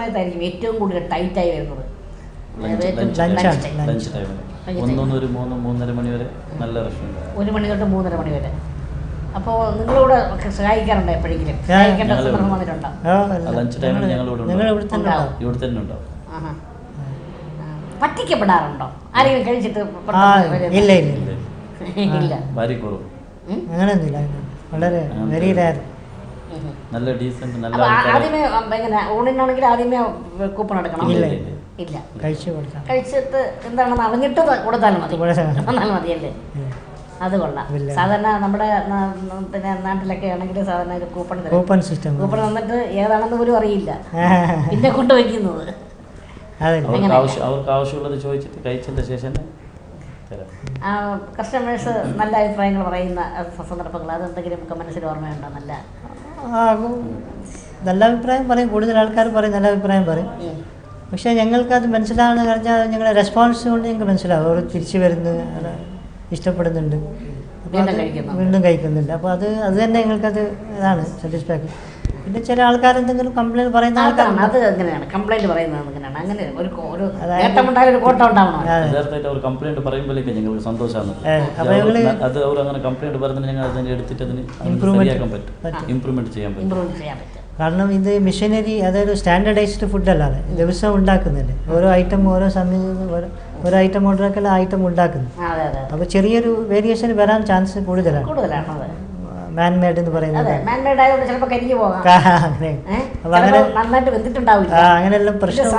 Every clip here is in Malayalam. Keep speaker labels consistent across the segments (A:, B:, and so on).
A: സമയത്തായിരിക്കും ഏറ്റവും കൂടുതൽ ടൈറ്റായി വരുന്നത്?
B: ലഞ്ച് ടൈമിൽ 1 ഒരു 3-3:30 മണി വരെ നല്ല റെസ്റ്റോറൻറ്റ്.
A: 1 മണി തൊട്ട് 3:30 മണി വരെ. അപ്പോൾ നിങ്ങളിവിടെ സഹായിക്കാറുണ്ടോ? എപ്പോഴെങ്കിലും സഹായിക്കേണ്ട സന്ദർഭം വന്നിട്ടുണ്ടോ?
B: ലഞ്ച് ടൈമിൽ ഞങ്ങൾ ഇവിടെ തന്നെ ഉണ്ടാവും.
A: പറ്റിക്കപ്പെടാറുണ്ടോ? ആരെങ്കിലും കഴിച്ചിട്ട്?
C: ഇല്ല
A: ഇല്ല,
B: ഭാര്യ കുറവ്.
C: അങ്ങനെയൊന്നുമില്ല, വളരെ വെരി റയർ.
B: നല്ല ഡീസന്റ് നല്ല
A: ആദ്യമേ എങ്ങനെ ഊണിനാണെങ്കിൽ ആദ്യമേ കൂപ്പൺ എടുക്കണം? ഇല്ല, കഴിച്ചിട്ട് എന്താണെന്ന് അറിഞ്ഞിട്ട് കൊടുത്താലും മതിയല്ലേ? അത് കൊള്ളാം. സാധാരണ നമ്മുടെ പിന്നെ നാട്ടിലൊക്കെ ആണെങ്കിൽ സാധാരണ ഒരു കൂപ്പൺ
C: സിസ്റ്റം,
A: കൂപ്പൺ തന്നിട്ട് ഏതാണെന്ന് പോലും അറിയില്ല, പിന്നെ കൊണ്ടുവയ്ക്കുന്നത്.
B: അവർക്ക് ആവശ്യമുള്ളത് ചോദിച്ചിട്ട് കഴിച്ചതിന്റെ ശേഷം
A: കസ്റ്റമേഴ്സ് നല്ല അഭിപ്രായങ്ങൾ പറയുന്ന സന്ദർഭങ്ങൾ അതെന്തെങ്കിലും നമുക്ക് മനസ്സിൽ ഓർമ്മയുണ്ടോ?
C: നല്ല അഭിപ്രായം പറയും, കൂടുതൽ ആൾക്കാർ പറയും, നല്ല അഭിപ്രായം പറയും. പക്ഷേ ഞങ്ങൾക്കത് മനസ്സിലാവുന്ന പറഞ്ഞാൽ ഞങ്ങളുടെ റെസ്പോൺസ് കൊണ്ട് ഞങ്ങൾക്ക് മനസ്സിലാവും അവർ തിരിച്ചു വരുന്നു, ഇഷ്ടപ്പെടുന്നുണ്ട്, വീണ്ടും കഴിക്കുന്നുണ്ട്. അപ്പോൾ അത് തന്നെ ഞങ്ങൾക്കത് ഇതാണ് സാറ്റിസ്ഫാക്ഷൻ. പിന്നെ ചില ആൾക്കാർ എന്തെങ്കിലും കംപ്ലൈൻറ്റ് പറയുന്ന ആൾക്കാരാണ്,
A: അത് എങ്ങനെയാണ് കംപ്ലൈൻറ്റ് പറയുന്നത്? എങ്ങനെയാണ് അങ്ങനെ ഒരു നേട്ടമുണ്ടായാലും ഒരു കോട്ടം ഉണ്ടാവണം.
B: യഥാർത്ഥമായിട്ട് അവർ കംപ്ലൈൻറ്റ് പറയുമ്പോഴേക്കും ഞങ്ങൾക്ക് സന്തോഷമാണ്. അത് അവർ അങ്ങനെ കംപ്ലൈൻറ്റ് പറയുന്നത് ഞങ്ങൾ അതിനെ എടുത്തിട്ട് അതിന് ഇമ്പ്രൂവ്മെൻറ്റ് ചെയ്യാൻ പറ്റും.
C: കാരണം ഇത് മിഷനറി, അതായത് സ്റ്റാൻഡർഡൈസ്ഡ് ഫുഡല്ലാതെ ദിവസം ഉണ്ടാക്കുന്നില്ലേ, ഓരോ ഐറ്റം ഓരോ സമയത്ത് ഓരോ ഐറ്റം ഓർഡറാക്കല്ല ഐറ്റം ഉണ്ടാക്കുന്നു. അപ്പോൾ ചെറിയൊരു വേരിയേഷൻ വരാൻ ചാൻസ് കൂടുതലാണ്. മാൻ മെയ്ഡ് എന്ന് പറയുന്നത് അങ്ങനെയെല്ലാം പ്രശ്നം.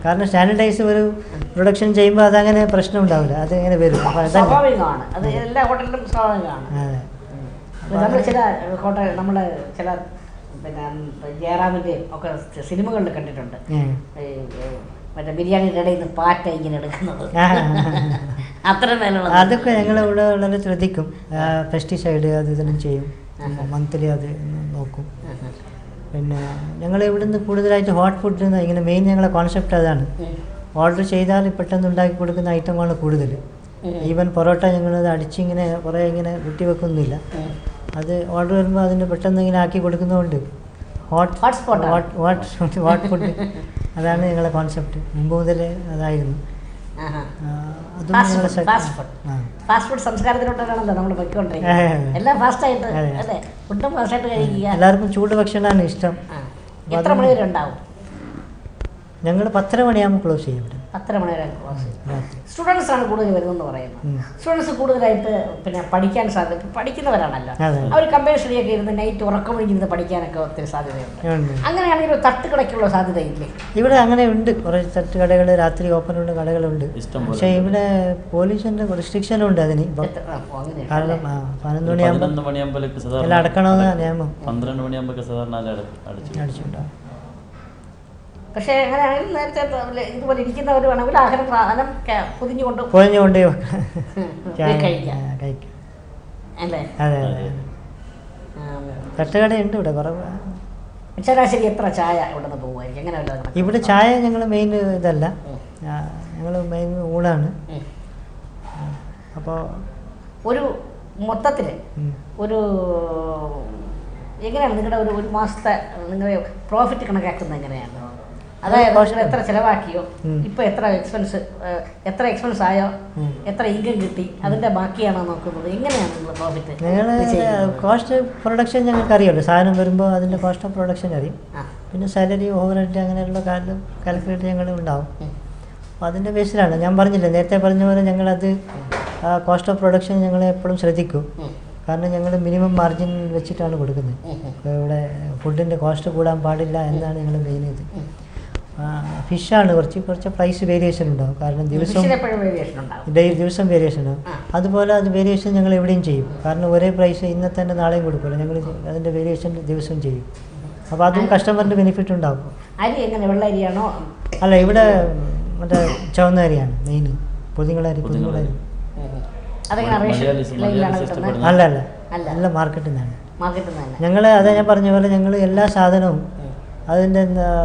C: കാരണം സ്റ്റാൻഡർഡൈസ് ഒരു പ്രൊഡക്ഷൻ ചെയ്യുമ്പോൾ അതങ്ങനെ പ്രശ്നം ഉണ്ടാവില്ല, അത് എങ്ങനെ വരും.
A: നമ്മള് ചില പിന്നെ ജയറാമിൻ്റെയും ഒക്കെ സിനിമകളിൽ കണ്ടിട്ടുണ്ട്, മറ്റേ ബിരിയാണിയുടെ ഇടയിൽ നിന്ന് പാറ്റ ഇങ്ങനെ എടുക്കുന്നത്.
C: അതൊക്കെ ഞങ്ങൾ ഇവിടെ വളരെ ശ്രദ്ധിക്കും. പെസ്റ്റിസൈഡ് അത് ഇതെല്ലാം ചെയ്യും, മന്ത്ലി അത് നോക്കും. പിന്നെ ഞങ്ങൾ ഇവിടുന്ന് കൂടുതലായിട്ട് ഹോട്ട് ഫുഡ് ഇങ്ങനെ മെയിൻ ഞങ്ങളെ കോൺസെപ്റ്റ് അതാണ്. ഓർഡർ ചെയ്താൽ പെട്ടെന്ന് ഉണ്ടാക്കി കൊടുക്കുന്ന ഐറ്റമാണ് കൂടുതൽ. ഈവൻ പൊറോട്ട ഞങ്ങളത് അടിച്ചിങ്ങനെ കുറേ ഇങ്ങനെ കുട്ടി വെക്കൊന്നുമില്ല, അത് ഓർഡർ വരുമ്പോൾ അതിന് പെട്ടെന്ന് ഇങ്ങനെ ആക്കി കൊടുക്കുന്നതുകൊണ്ട് ഹോട്ട് ഫുഡ് അതാണ് ഞങ്ങളെ കോൺസെപ്റ്റ്. മുമ്പ് മുതലേ അതായിരുന്നു. എല്ലാവർക്കും ചൂട് ഭക്ഷണമാണ് ഇഷ്ടം. ഞങ്ങൾ 10:30 മണിയാകുമ്പോൾ ക്ലോസ് ചെയ്യും.
A: 10:30 മണി വരെ ക്ലോസ്. സ്റ്റുഡൻസ് ആണ് കൂടുതൽ വരുന്നതെന്ന് പറയുന്നത്. സ്റ്റുഡൻസ് കൂടുതലായിട്ട് പിന്നെ പഠിക്കാൻ സാധ്യത, പഠിക്കുന്നവരാണല്ലോ, അവർ കമ്പയർ സ്റ്റഡിയൊക്കെ ഇരുന്ന് നൈറ്റ് ഉറക്കമൊഴിഞ്ഞിരുന്ന് പഠിക്കാനൊക്കെ ഒത്തിരി സാധ്യതയുണ്ട്. അങ്ങനെയാണെങ്കിൽ ഒരു തട്ടുകടയ്ക്കുള്ള സാധ്യതയില്ലേ?
C: ഇവിടെ അങ്ങനെ ഉണ്ട്, കുറേ തട്ടുകടകൾ രാത്രി ഓപ്പണുള്ള കടകളുണ്ട്. പക്ഷേ ഇവിടെ പോലീസിന്റെ റെസ്ട്രിക്ഷനും ഉണ്ട് അതിന്. കാരണം 11 മണിയാകുമ്പോൾ എല്ലാം അടക്കണമെന്ന് നിയമം.
B: 12 മണിയാകുമ്പോൾ സാധാരണ അടിച്ചിട്ടുണ്ടാവും.
A: പക്ഷേ അങ്ങനെയാണെങ്കിൽ നേരത്തെ ഇതുപോലെ ഇരിക്കുന്നവർ വേണമെങ്കിൽ ആഹാരം സാധനം പൊതിഞ്ഞുകൊണ്ട് കഴിക്കാം അല്ലേ?
C: തട്ടുകടയുണ്ട് ഇവിടെ കുറവ്.
A: ശരാശരി എത്ര ചായ ഇവിടെ നിന്ന് പോകുമായിരിക്കും? എങ്ങനെ
C: ഇവിടെ ചായ ഞങ്ങൾ മെയിൻ ഇതല്ല, ഞങ്ങൾ മെയിൻ ഊണാണ്. അപ്പോൾ
A: ഒരു മൊത്തത്തിൽ ഒരു എങ്ങനെയാണ് നിങ്ങളുടെ ഒരു മാസത്തെ നിങ്ങളുടെ പ്രോഫിറ്റ് കണക്കാക്കുന്നത് എങ്ങനെയാണ്? അതായത് എത്ര ചിലവാക്കിയോ, ഇപ്പൊ എത്ര എക്സ്പെൻസ് ആയോ, എത്ര ഇൻകം കിട്ടി, അതിന്റെ ബാക്കിയാണോ നോക്കുന്നത്? എങ്ങനെയാണ് നിങ്ങൾ പ്രോഫിറ്റ്?
C: കോസ്റ്റ് പ്രൊഡക്ഷൻ ഞങ്ങൾക്ക് അറിയാമല്ലോ, സാധനം വരുമ്പോൾ അതിന്റെ കോസ്റ്റ് ഓഫ് പ്രൊഡക്ഷൻ അറിയും. പിന്നെ സാലറി, ഓവർ ഹെഡ് അങ്ങനെയുള്ള കാര്യം കാൽക്കുലേറ്റ് ഞങ്ങൾ ഉണ്ടാവും. അപ്പോൾ അതിൻ്റെ ബേസിലാണ് ഞാൻ പറഞ്ഞില്ലേ, നേരത്തെ പറഞ്ഞ പോലെ ഞങ്ങളത് കോസ്റ്റ് ഓഫ് പ്രൊഡക്ഷൻ ഞങ്ങൾ എപ്പോഴും ശ്രദ്ധിക്കും. കാരണം ഞങ്ങൾ മിനിമം മാർജിൻ വെച്ചിട്ടാണ് കൊടുക്കുന്നത്. ഇവിടെ ഫുഡിൻ്റെ കോസ്റ്റ് കൂടാൻ പാടില്ല എന്നാണ് ഞങ്ങൾ മെയിൻ ചെയ്ത്. ഫിഷാണ് കുറച്ച് പ്രൈസ് വേരിയേഷൻ ഉണ്ടാവും, കാരണം ദിവസം വേരിയേഷൻ ഉണ്ടാവും. അതുപോലെ അത് വേരിയേഷൻ ഞങ്ങൾ എവിടെയും ചെയ്യും. കാരണം ഒരേ പ്രൈസ് ഇന്നത്തെ തന്നെ നാളെയും കൊടുക്കില്ല, ഞങ്ങൾ അതിൻ്റെ വേരിയേഷൻ ദിവസം ചെയ്യും. അപ്പോൾ അതും കസ്റ്റമറിൻ്റെ ബെനിഫിറ്റ് ഉണ്ടാവും.
A: അരി എങ്ങനെ, വെള്ള അരിയാണോ?
C: അല്ല, ഇവിടെ മറ്റേ ചുവന്ന അരിയാണ് മെയിൻ, പൊതിങ്ങളരി. അല്ല നല്ല മാർക്കറ്റിൽ നിന്നാണ് ഞങ്ങൾ. അതാ ഞാൻ പറഞ്ഞ പോലെ ഞങ്ങൾ എല്ലാ സാധനവും അതിൻ്റെ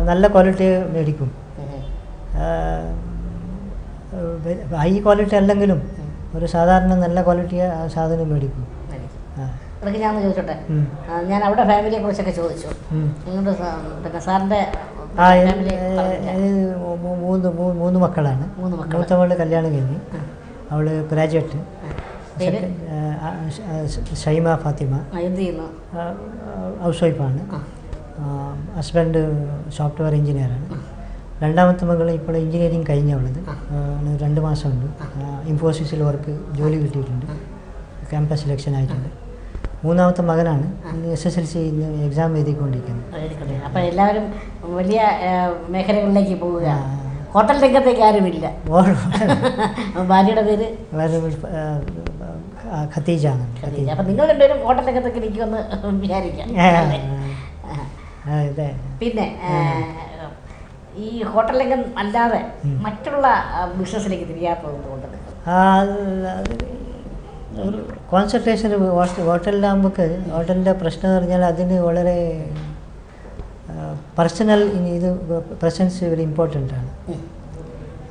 C: നല്ല ക്വാളിറ്റി മേടിക്കും. ഹൈ ക്വാളിറ്റി അല്ലെങ്കിലും ഒരു സാധാരണ നല്ല ക്വാളിറ്റി സാധനം മേടിക്കും.
A: ഇടയ്ക്ക് ഞാൻ ചോദിച്ചോട്ടെ, ഞാൻ അവിടെ ഫാമിലിയെ കുറിച്ചൊക്കെ ചോദിച്ചു. നിങ്ങളുടെ പിന്നെ സാറിൻ്റെ
C: മൂന്ന് മക്കളാണ്. മൂത്തവളുടെ കല്യാണം കഴിഞ്ഞ്, അവള് ഗ്രാജുവേറ്റ്. ഷൈമ ഫാത്തിമ ഹൗസ് വൈഫാണ്. ഹസ്ബൻഡ് സോഫ്റ്റ്വെയർ എഞ്ചിനീയറാണ്. രണ്ടാമത്തെ മകൾ ഇപ്പോൾ എഞ്ചിനീയറിങ് കഴിഞ്ഞവളത് 2 മാസമുണ്ട്. ഇൻഫോസിസിൽ വർക്ക് ജോലി കിട്ടിയിട്ടുണ്ട്, ക്യാമ്പസ് സെലക്ഷൻ ആയിട്ടുണ്ട്. മൂന്നാമത്തെ മകനാണ് SSLC എക്സാം എഴുതിക്കൊണ്ടിരിക്കുന്നത്.
A: അപ്പോൾ എല്ലാവരും വലിയ മേഖലകളിലേക്ക് പോവുക. ഹോട്ടൽ രംഗത്തേക്ക് ആരുമില്ല. ഭാര്യയുടെ പേര്
C: ഖദീജ.
A: അപ്പം നിങ്ങൾ രണ്ടുപേരും ഹോട്ടൽ രംഗത്തേക്ക് ഇരിക്കുമെന്ന് വിചാരിക്കാം. പിന്നെ ഈ ഹോട്ടൽ രംഗം അല്ലാതെ മറ്റുള്ള ബിസിനസ്സിലേക്ക് തിരിയാത്തത് കൊണ്ടത്
C: ഒരു കോൺസെൻട്രേഷൻ ഹോട്ടലിലാകുമ്പോൾ ഹോട്ടലിൻ്റെ പ്രശ്നം എന്ന് പറഞ്ഞാൽ അതിന് വളരെ പേഴ്സണൽ ഇത് പ്രസൻസ് വെരി ഇമ്പോർട്ടൻ്റ് ആണ്.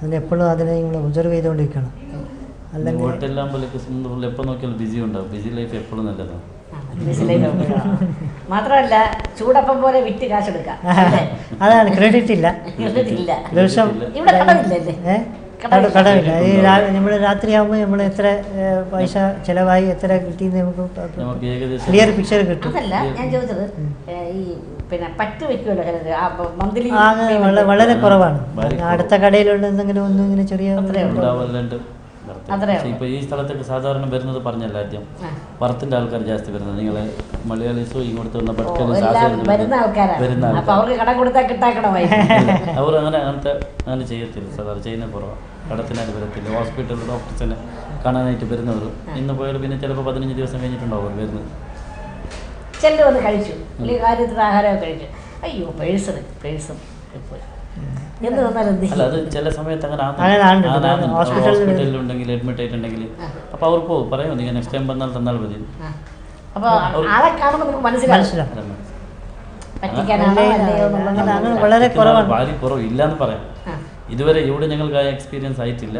C: അതിനെപ്പോഴും അതിനെ നിങ്ങൾ ഒബ്സർവ് ചെയ്തുകൊണ്ടിരിക്കണം. അല്ലെങ്കിൽ
B: ഹോട്ടലിലാകുമ്പോൾ എപ്പോൾ നോക്കിയാലും ബിസി ഉണ്ടാവും. ബിസി ലൈഫ് എപ്പോഴും നല്ലതാണ്.
A: മാത്രമല്ല ചൂടപ്പം പോലെ വിറ്റ് കാശെടുക്കാം.
C: അതാണ് ക്രെഡിറ്റ് ഇല്ല. ദിവസം കടമില്ല. ഈ നമ്മൾ രാത്രിയാകുമ്പോൾ നമ്മൾ എത്ര പൈസ ചിലവായി എത്ര കിട്ടിയെന്ന് നമുക്ക് ക്ലിയർ പിക്ചർ കിട്ടും.
A: അതല്ല ഞാൻ ചോദിച്ചത്, ഈ പിന്നെ പറ്റ് വെക്കുമല്ലോ മന്ത്ലി,
C: വളരെ കുറവാണ്. അടുത്ത കടയിലുള്ള എന്തെങ്കിലും ഒന്നും ഇങ്ങനെ ചെറിയ
B: ഇപ്പോൾ ഈ സ്ഥലത്തൊക്കെ സാധാരണ വരുന്നത് പറഞ്ഞല്ല, ആദ്യം പുറത്തിൻ്റെ ആൾക്കാർ ജാസ്തി വരുന്നത്. നിങ്ങളെ മലയാളീസോ ഇങ്ങോട്ട് വന്ന
A: വരുന്ന
B: അവർ അങ്ങനെ ചെയ്യത്തില്ല. സാധാരണ ചെയ്യുന്ന കുറവാണ്. കടത്തിനായിട്ട് വരത്തില്ല. ഹോസ്പിറ്റലിൽ ഡോക്ടേഴ്സിനെ കാണാനായിട്ട് വരുന്നവർ ഇന്ന് പോയാൽ പിന്നെ ചിലപ്പോൾ 15 ദിവസം കഴിഞ്ഞിട്ടുണ്ടാവും വരുന്നത്.
A: ചെല്ലു വന്ന് കഴിച്ചു, അല്ലെങ്കിൽ കാര്യത്തിൽ ആഹാരമൊക്കെ കഴിച്ചു, അയ്യോ പേഴ്സൺ പോയി എന്ന് വന്നാലും
B: അല്ല, അത് ചില സമയത്ത് അങ്ങനെ ഹോസ്പിറ്റലിൽ ഉണ്ടെങ്കിൽ അഡ്മിറ്റ് ആയിട്ടുണ്ടെങ്കിൽ അപ്പോൾ അവർ പോകും, പറയും നിങ്ങൾ നെക്സ്റ്റ് ടൈം വന്നാൽ തന്നാൽ മതി.
C: വളരെ
B: ഭാര്യ കുറവ് ഇല്ലയെന്ന് പറയാം. ഇതുവരെ ഇവിടെ ഞങ്ങൾക്ക് ആ എക്സ്പീരിയൻസ് ആയിട്ടില്ല.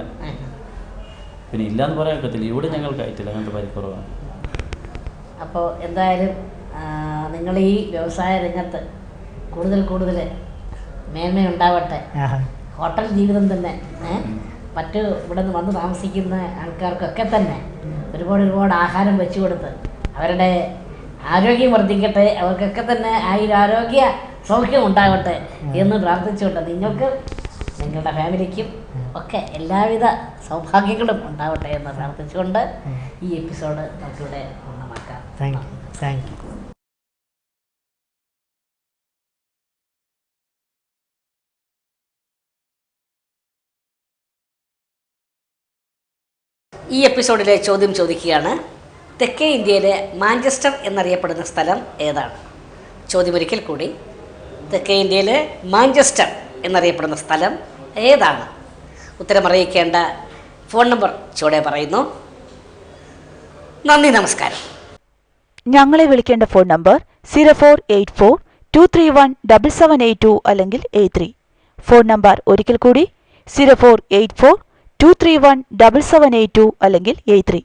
B: പിന്നെ ഇല്ലയെന്ന് പറയാൻ പറ്റത്തില്ല, ഇവിടെ ഞങ്ങൾക്ക് ആയിട്ടില്ല, അങ്ങനത്തെ ഭാര്യ കുറവാണ്.
A: അപ്പോൾ എന്തായാലും നിങ്ങൾ ഈ വ്യവസായ രംഗത്ത് കൂടുതൽ മേന്മയുണ്ടാവട്ടെ. ഹോട്ടൽ ജീവിതം തന്നെ മറ്റ് ഇവിടെ നിന്ന് വന്ന് താമസിക്കുന്ന ആൾക്കാർക്കൊക്കെ തന്നെ ഒരുപാട് ആഹാരം വെച്ചു കൊടുത്ത് അവരുടെ ആരോഗ്യം വർദ്ധിക്കട്ടെ, അവർക്കൊക്കെ തന്നെ ആരോഗ്യ സൗഖ്യം ഉണ്ടാവട്ടെ എന്ന് പ്രാർത്ഥിച്ചുകൊണ്ട് നിങ്ങൾക്ക് നിങ്ങളുടെ ഫാമിലിക്കും ഒക്കെ എല്ലാവിധ സൗഭാഗ്യങ്ങളും ഉണ്ടാവട്ടെ എന്ന് പ്രാർത്ഥിച്ചുകൊണ്ട് ഈ എപ്പിസോഡ് നമുക്കിവിടെ പൂർണ്ണമാക്കാം.
C: Thank you.
A: ഈ എപ്പിസോഡിലെ ചോദ്യം ചോദിക്കുകയാണ്, തെക്കേ ഇന്ത്യയിലെ മാഞ്ചസ്റ്റർ എന്നറിയപ്പെടുന്ന സ്ഥലം ഏതാണ്? ചോദ്യമൊരിക്കൽ കൂടി, തെക്കേ ഇന്ത്യയിലെ മാഞ്ചസ്റ്റർ എന്നറിയപ്പെടുന്ന സ്ഥലം ഏതാണ്? ഉത്തരമറിയിക്കേണ്ട ഫോൺ നമ്പർ ചുവടെ പറയുന്നു. നന്ദി, നമസ്കാരം.
D: ഞങ്ങളെ വിളിക്കേണ്ട ഫോൺ നമ്പർ 0484231778 അല്ലെങ്കിൽ 83. ഫോൺ നമ്പർ ഒരിക്കൽ കൂടി 0484231778 അല്ലെങ്കിൽ 83.